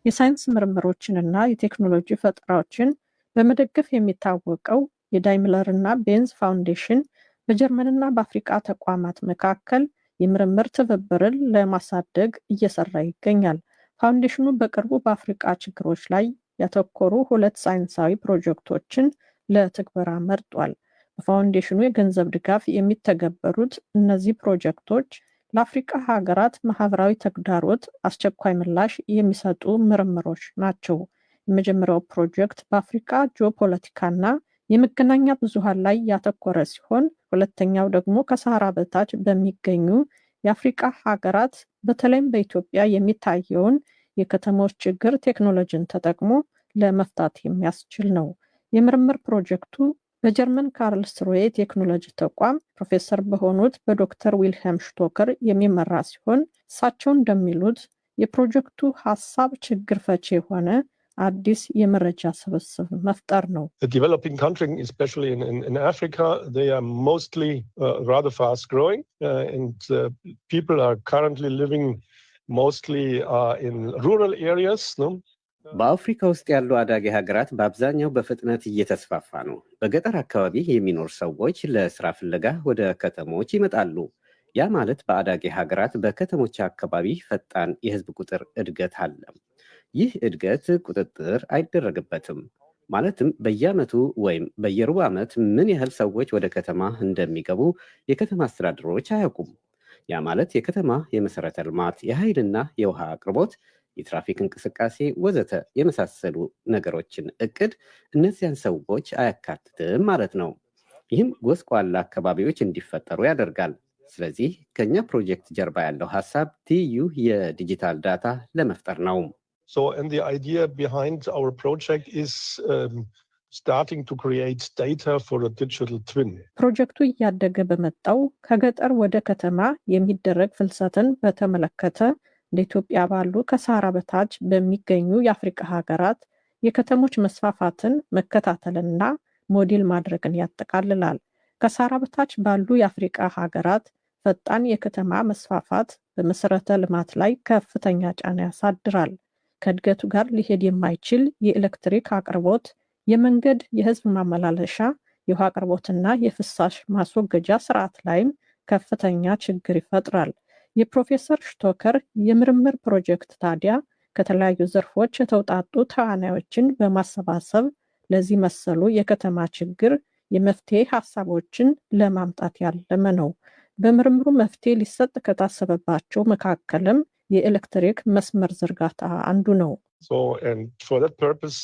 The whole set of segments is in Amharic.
የሳይንስ ምርምሮችንና የቴክኖሎጂ ፈጠራዎችን በመደገፍ የሚታወቀው የዳይምለር እና ቤንዝ ፋውንዴሽን በጀርመንና በአፍሪካ ተቋማት መካከል የምርምር ትብብርን ለማሳደግ እየሰራ ይገኛል። ፋውንዴሽኑ በቅርቡ በአፍሪካ ችግሮች ላይ ያተኮሩ 2 ሳይንሳዊ ፕሮጀክቶችን ለትግበራ መርጧል። በፋውንዴሽኑ የገንዘብ ድጋፍ የሚተገበሩት እነዚህ ፕሮጀክቶች ለአፍሪካ ሀገራት ማህበራዊ ተግዳሮት አስቸኳይ ምላሽ የሚሰጡ ምርምሮች ናቸው። የመጀመሪያው ፕሮጀክት በአፍሪካ ጂኦፖለቲካና የመገናኛ ብዙሃን ላይ ያተኮረ ሲሆን፣ ሁለተኛው ደግሞ ከሰሃራ በታች በሚገኙ የአፍሪካ ሀገራት በተለይም በኢትዮጵያ የሚታየውን የከተሞች ችግር ቴክኖሎጂን ተጠቅሞ ለመፍታት የሚያስችል ነው። የምርምር ፕሮጀክቱ በጀርመን ካርልስሩሄ ቴክኖሎጂ ተቋም ፕሮፌሰር በሆኑት በዶክተር ዊልሄም ሽቶከር የሚመራ ሲሆን እሳቸው እንደሚሉት የፕሮጀክቱ ሀሳብ ችግር ፈቺ የሆነ አዲስ የመረጃ ስብስብ መፍጠር ነው። The developing country, especially in Africa, they are mostly rather fast growing and people are currently living mostly in rural areas, no? በአፍሪካ ውስጥ ያሉ አዳጊ ሀገራት በአብዛኛው በፍጥነት እየተስፋፋ ነው። በገጠር አካባቢ የሚኖሩ ሰዎች ለስራ ፍለጋ ወደ ከተሞች ይመጣሉ። ያ ማለት በአዳጊ ሀገራት በከተሞች አካባቢ ፈጣን የህዝብ ቁጥር እድገት አለ። ይህ እድገት ቁጥጥር አይደረግበትም። ማለትም በየዓመቱ ወይም በየሩብ ዓመት ምን ያህል ሰዎች ወደ ከተማ እንደሚገቡ የከተማ አስተዳደሮች አያውቁም። ያ ማለት የከተማ የመሰረተ ልማት፣ የኃይልና የውሃ አቅርቦት፣ የትራፊክ እንቅስቃሴ ወዘተ የመሳሰሉ ነገሮችን እቅድ እነዚያን ሰዎች አያካትትም ማለት ነው። ይህም ጎስቋላ አካባቢዎች እንዲፈጠሩ ያደርጋል። ስለዚህ ከኛ ፕሮጀክት ጀርባ ያለው ሀሳብ ትይዩ የዲጂታል ዳታ ለመፍጠር ነው። So, and the idea behind our project is starting to create data for a digital twin. ፕሮጀክቱ እያደገ በመጣው ከገጠር ወደ ከተማ የሚደረግ ፍልሰትን በተመለከተ እንደ ኢትዮጵያ ባሉ ከሰሃራ በታች በሚገኙ የአፍሪካ ሀገራት የከተሞች መስፋፋትን መከታተልና ሞዴል ማድረግን ያጠቃልላል። ከሰሃራ በታች ባሉ የአፍሪካ ሀገራት ፈጣን የከተማ መስፋፋት በመሰረተ ልማት ላይ ከፍተኛ ጫና ያሳድራል። ከእድገቱ ጋር ሊሄድ የማይችል የኤሌክትሪክ አቅርቦት፣ የመንገድ፣ የህዝብ ማመላለሻ፣ የውሃ አቅርቦትና የፍሳሽ ማስወገጃ ስርዓት ላይም ከፍተኛ ችግር ይፈጥራል። የፕሮፌሰር ሽቶከር የምርምር ፕሮጀክት ታዲያ ከተለያዩ ዘርፎች የተውጣጡ ተዋናዮችን በማሰባሰብ ለዚህ መሰሉ የከተማ ችግር የመፍትሄ ሀሳቦችን ለማምጣት ያለመ ነው። በምርምሩ መፍትሄ ሊሰጥ ከታሰበባቸው መካከልም የኤሌክትሪክ መስመር ዝርጋታ አንዱ ነው። So, and for that purpose,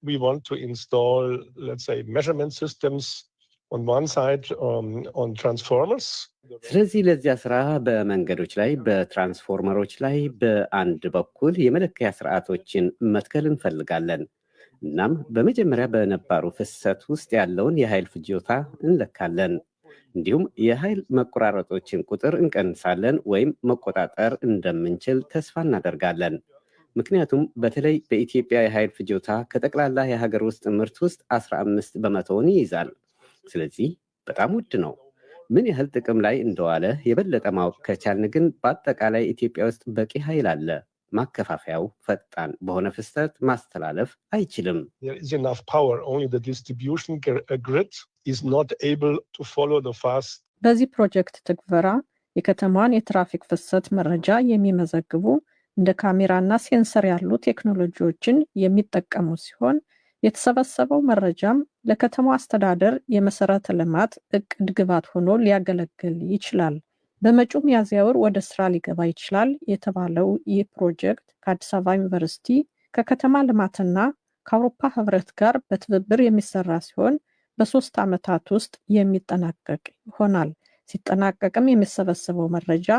we want to install, let's say, measurement systems on one side on transformers. ስለዚህ ለዚያ ስራ በመንገዶች ላይ በትራንስፎርመሮች ላይ በአንድ በኩል የመለኪያ ስርዓቶችን መትከል እንፈልጋለን። እናም በመጀመሪያ በነባሩ ፍሰት ውስጥ ያለውን የኃይል ፍጆታ እንለካለን። እንዲሁም የኃይል መቆራረጦችን ቁጥር እንቀንሳለን ወይም መቆጣጠር እንደምንችል ተስፋ እናደርጋለን። ምክንያቱም በተለይ በኢትዮጵያ የኃይል ፍጆታ ከጠቅላላ የሀገር ውስጥ ምርት ውስጥ 15 በመቶውን ይይዛል። ስለዚህ በጣም ውድ ነው። ምን ያህል ጥቅም ላይ እንደዋለ የበለጠ ማወቅ ከቻልን ግን በአጠቃላይ ኢትዮጵያ ውስጥ በቂ ኃይል አለ። ማከፋፈያው ፈጣን በሆነ ፍሰት ማስተላለፍ አይችልም። There is enough power, only the distribution grid is not able to follow the fast. በዚህ ፕሮጀክት ትግበራ የከተማዋን የትራፊክ ፍሰት መረጃ የሚመዘግቡ እንደ ካሜራና ሴንሰር ያሉ ቴክኖሎጂዎችን የሚጠቀሙ ሲሆን የተሰበሰበው መረጃም ለከተማው አስተዳደር የመሰረተ ልማት እቅድ ግብዓት ሆኖ ሊያገለግል ይችላል። በመጪው ሚያዝያ ወር ወደ ስራ ሊገባ ይችላል የተባለው ይህ ፕሮጀክት ከአዲስ አበባ ዩኒቨርሲቲ ከከተማ ልማትና ከአውሮፓ ህብረት ጋር በትብብር የሚሰራ ሲሆን በ3 ዓመታት ውስጥ የሚጠናቀቅ ይሆናል። ሲጠናቀቅም የሚሰበሰበው መረጃ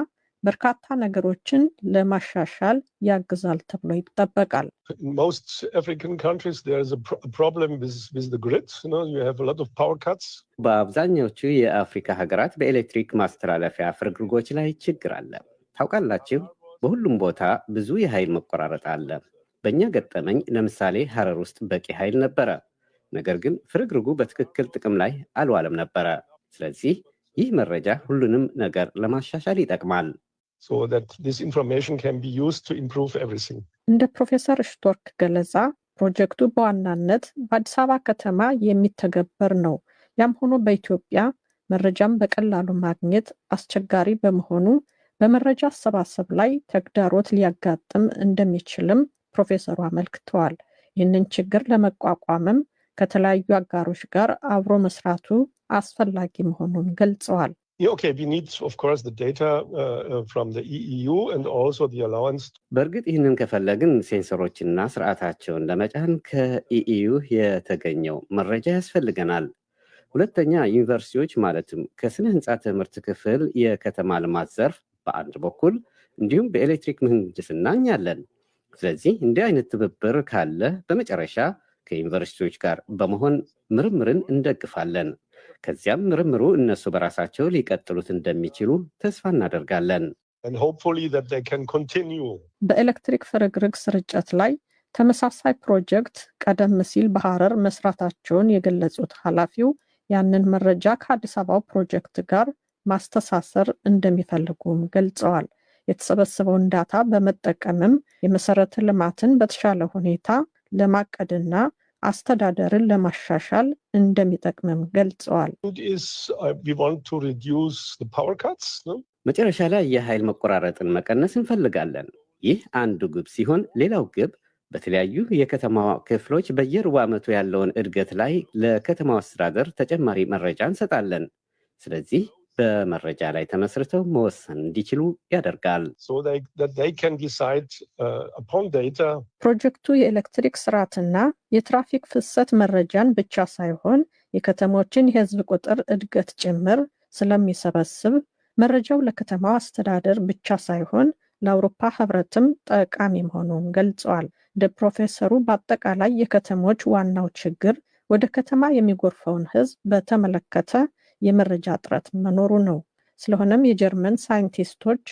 በርካታ ነገሮችን ለማሻሻል ያግዛል ተብሎ ይጠበቃል። In most African countries, there is a problem with the grid. You know, you have a lot of power cuts. በአብዛኛዎቹ የአፍሪካ ሀገራት በኤሌክትሪክ ማስተላለፊያ ፍርግርጎች ላይ ችግር አለ። ታውቃላችሁ፣ በሁሉም ቦታ ብዙ የኃይል መቆራረጥ አለ። በእኛ ገጠመኝ ለምሳሌ ሀረር ውስጥ በቂ ኃይል ነበረ፣ ነገር ግን ፍርግርጉ በትክክል ጥቅም ላይ አልዋለም ነበረ። ስለዚህ ይህ መረጃ ሁሉንም ነገር ለማሻሻል ይጠቅማል። So that this information can be used to improve everything. እንደ ፕሮፌሰር ሽቶርክ ገለጻ ፕሮጀክቱ በዋናነት በአዲስ አበባ ከተማ የሚተገበር ነው። ያም ሆኖ በኢትዮጵያ መረጃም በቀላሉ ማግኘት አስቸጋሪ በመሆኑ በመረጃ አሰባሰብ ላይ ተግዳሮት ሊያጋጥም እንደሚችልም ፕሮፌሰሩ አመልክተዋል። ይህንን ችግር ለመቋቋምም ከተለያዩ አጋሮች ጋር አብሮ መስራቱ አስፈላጊ መሆኑን ገልጸዋል። Okay, we need, of course, the data from the EU and also the allowance. በእርግጥ ይህንን ከፈለግን ሴንሰሮችና ስርዓታቸውን ለመጫን ከኢኢዩ የተገኘው መረጃ ያስፈልገናል። ሁለተኛ ዩኒቨርሲቲዎች ማለትም ከስነ ህንፃ ትምህርት ክፍል የከተማ ልማት ዘርፍ በአንድ በኩል እንዲሁም በኤሌክትሪክ ምህንድስና አለን። ስለዚህ እንዲህ አይነት ትብብር ካለ በመጨረሻ ከዩኒቨርሲቲዎች ጋር በመሆን ምርምርን እንደግፋለን። ከዚያም ምርምሩ እነሱ በራሳቸው ሊቀጥሉት እንደሚችሉ ተስፋ እናደርጋለን። And hopefully that they can continue. በኤሌክትሪክ ፍርግርግ ስርጭት ላይ ተመሳሳይ ፕሮጀክት ቀደም ሲል በሐረር መስራታቸውን የገለጹት ኃላፊው ያንን መረጃ ከአዲስ አበባው ፕሮጀክት ጋር ማስተሳሰር እንደሚፈልጉም ገልጸዋል። የተሰበሰበውን ዳታ በመጠቀምም የመሰረተ ልማትን በተሻለ ሁኔታ ለማቀድና አስተዳደርን ለማሻሻል እንደሚጠቅምም ገልጸዋል። መጨረሻ ላይ የኃይል መቆራረጥን መቀነስ እንፈልጋለን። ይህ አንዱ ግብ ሲሆን ሌላው ግብ በተለያዩ የከተማ ክፍሎች በየሩብ ዓመቱ ያለውን እድገት ላይ ለከተማው አስተዳደር ተጨማሪ መረጃ እንሰጣለን። ስለዚህ በመረጃ ላይ ተመስርተው መወሰን እንዲችሉ ያደርጋል። ፕሮጀክቱ የኤሌክትሪክ ስርዓትና የትራፊክ ፍሰት መረጃን ብቻ ሳይሆን የከተሞችን የህዝብ ቁጥር እድገት ጭምር ስለሚሰበስብ መረጃው ለከተማው አስተዳደር ብቻ ሳይሆን ለአውሮፓ ህብረትም ጠቃሚ መሆኑን ገልጸዋል። እንደ ፕሮፌሰሩ በአጠቃላይ የከተሞች ዋናው ችግር ወደ ከተማ የሚጎርፈውን ህዝብ በተመለከተ የመረጃ እጥረት መኖሩ ነው። ስለሆነም የጀርመን ሳይንቲስቶች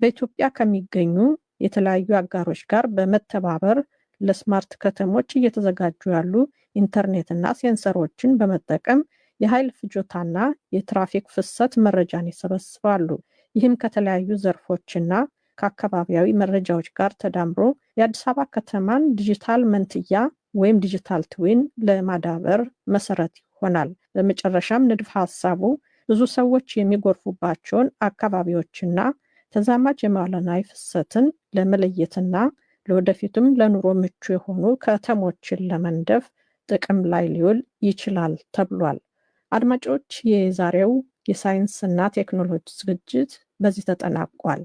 በኢትዮጵያ ከሚገኙ የተለያዩ አጋሮች ጋር በመተባበር ለስማርት ከተሞች እየተዘጋጁ ያሉ ኢንተርኔትና ሴንሰሮችን በመጠቀም የኃይል ፍጆታና የትራፊክ ፍሰት መረጃን ይሰበስባሉ። ይህም ከተለያዩ ዘርፎችና ከአካባቢያዊ መረጃዎች ጋር ተዳምሮ የአዲስ አበባ ከተማን ዲጂታል መንትያ ወይም ዲጂታል ትዊን ለማዳበር መሰረት ይሆናል። በመጨረሻም ንድፍ ሐሳቡ ብዙ ሰዎች የሚጎርፉባቸውን አካባቢዎችና ተዛማጅ የመዋዕለ ንዋይ ፍሰትን ለመለየትና ለወደፊቱም ለኑሮ ምቹ የሆኑ ከተሞችን ለመንደፍ ጥቅም ላይ ሊውል ይችላል ተብሏል። አድማጮች፣ የዛሬው የሳይንስና ቴክኖሎጂ ዝግጅት በዚህ ተጠናቋል።